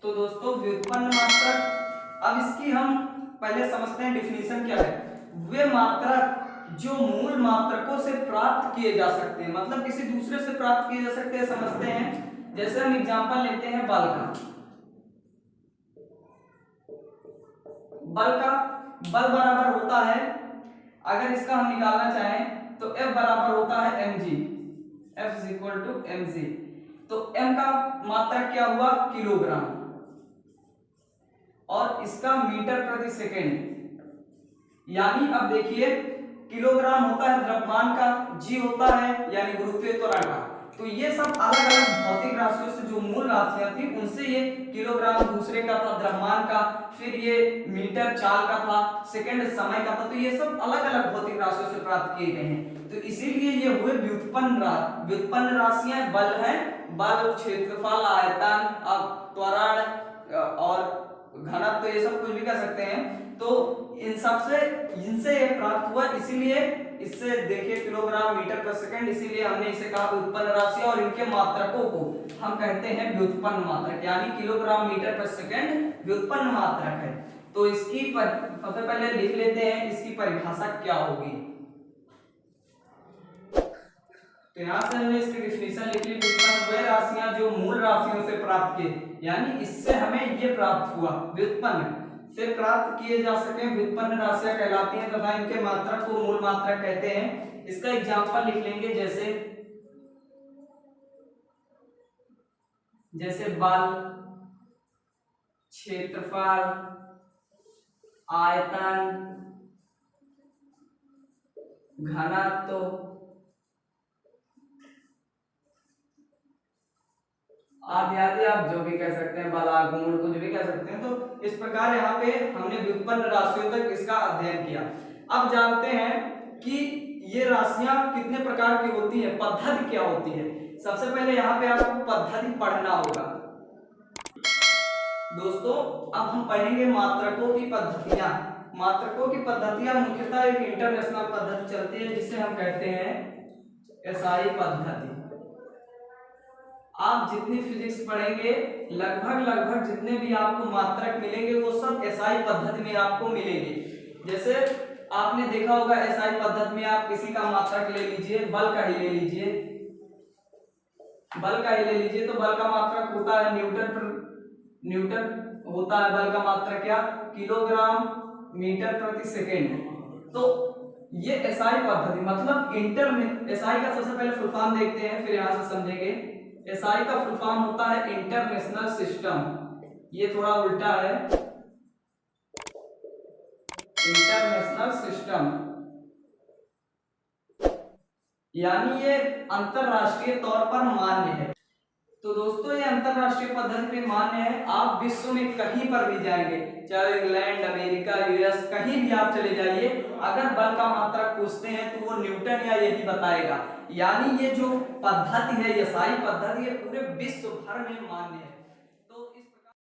तो दोस्तों व्युत्पन्न मात्रक, अब इसकी हम पहले समझते हैं डिफिनीशन क्या है। वे मात्रक जो मूल मात्रकों से प्राप्त किए जा सकते हैं, मतलब किसी दूसरे से प्राप्त किए जा सकते हैं, समझते हैं। जैसे हम एग्जांपल लेते हैं बल का। बल बराबर होता है, अगर इसका हम निकालना चाहें तो F बराबर होता है mg, F is equal to mg। तो m का मात्रक क्या हुआ, किलोग्राम, और इसका मीटर प्रति सेकेंड। यानी अब देखिए किलोग्राम होता है द्रव्यमान का, g होता है यानी गुरुत्वीय त्वरण का। तो ये सब अलग अलग भौतिक राशियों से जो मूल राशियां थी उनसे ये किलोग्राम दूसरे का था द्रव्यमान का, फिर ये मीटर चाल का था, सेकंड समय का था। तो ये सब अलग अलग भौतिक राशियों से प्राप्त किए गए हैं। तो इसीलिए ये हुए व्युत्पन्न राशियां। बल है, बल, क्षेत्रफल, आयतन, त्वरण और घनत्व, तो ये सब कुछ भी कर सकते हैं। तो इन सब से इनसे ये प्राप्त हुआ, इसीलिए इससे देखिए किलोग्राम मीटर पर सेकंड, इसीलिए हमने इसे कहा व्युत्पन्न राशि, और इनके मात्रकों को हम कहते हैं व्युत्पन्न मात्रक, यानी किलोग्राम मीटर पर सेकंड व्युत्पन्न मात्रक है। तो इसकी सबसे पहले लिख लेते हैं इसकी परिभाषा क्या होगी। तो यहां से हमने इसकी डिफिनीशन लिख ली, व्युत्पन्न वे राशियां जो मूल राशियों से प्राप्त किए, यानी इससे हमें ये प्राप्त हुआ, व्युत्पन्न से प्राप्त किए जा सके व्युत्पन्न राशियां कहलाती हैं, तथा इनके मात्रक को मूल मात्रक कहते हैं। इसका एग्जांपल लिख लेंगे, जैसे बल, क्षेत्रफल, आयतन, घनत्व आदि आदि, आप जो भी कह सकते हैं, बलागुण कुछ भी कह सकते हैं। तो इस प्रकार यहाँ पे हमने व्युत्पन्न राशियों तक इसका अध्ययन किया। अब जानते हैं कि ये राशियां कितने प्रकार की होती है, पद्धति क्या होती है। सबसे पहले यहाँ पे आपको पद्धति पढ़ना होगा दोस्तों। अब हम पढ़ेंगे मात्रकों की पद्धतियां। मात्रकों की पद्धतियां मुख्यतः एक इंटरनेशनल पद्धति चलती है जिसे हम कहते हैं एसआई पद्धति। आप जितनी फिजिक्स पढ़ेंगे लगभग जितने भी आपको मात्रक मिलेंगे वो सब एसआई पद्धति में आपको मिलेंगे। जैसे आपने देखा होगा एसआई पद्धति में आप किसी का मात्रक ले लीजिए, बल का ही ले लीजिए, तो बल का मात्रक होता है न्यूटन होता है बल का मात्रक क्या, किलोग्राम मीटर प्रति सेकेंड। तो ये एसआई पद्धति, मतलब एसआई का सबसे पहले फुल फॉर्म देखते हैं, फिर यहां से समझेंगे। एसआई का फुल फॉर्म होता है इंटरनेशनल सिस्टम, ये थोड़ा उल्टा है, इंटरनेशनल सिस्टम, यानी ये अंतरराष्ट्रीय तौर पर मान्य है। तो दोस्तों ये अंतरराष्ट्रीय पद्धति में मान्य है। आप विश्व में कहीं पर भी जाएंगे, चाहे इंग्लैंड, अमेरिका, यूएस, कहीं भी आप चले जाइए, अगर बल का मात्रक पूछते हैं तो वो न्यूटन या यही बताएगा। यानी ये जो पद्धति है एसआई पद्धति, ये पूरे विश्व भर में मान्य है।